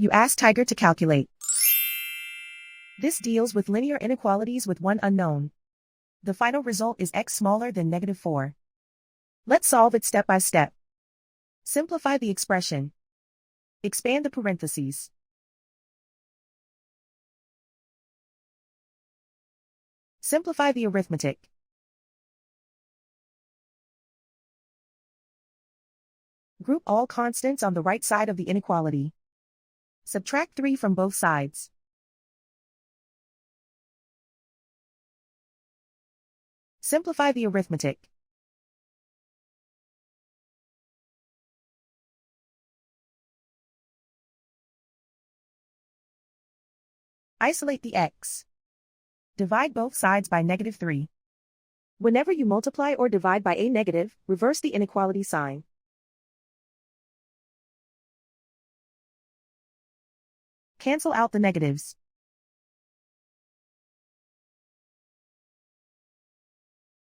You ask Tiger to calculate. This deals with linear inequalities with one unknown. The final result is x smaller than -4. Let's solve it step by step. Simplify the expression. Expand the parentheses. Simplify the arithmetic. Group all constants on the right side of the inequality. Subtract 3 from both sides. Simplify the arithmetic. Isolate the x. Divide both sides by -3. Whenever you multiply or divide by a negative, reverse the inequality sign. Cancel out the negatives.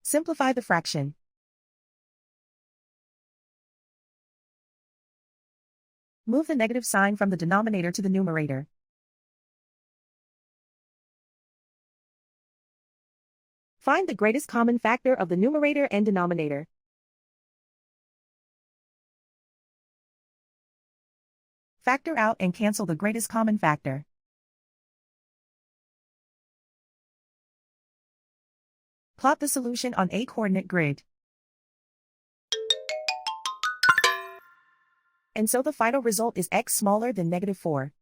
Simplify the fraction. Move the negative sign from the denominator to the numerator. Find the greatest common factor of the numerator and denominator. Factor out and cancel the greatest common factor. Plot the solution on a coordinate grid. And so the final result is x smaller than -4.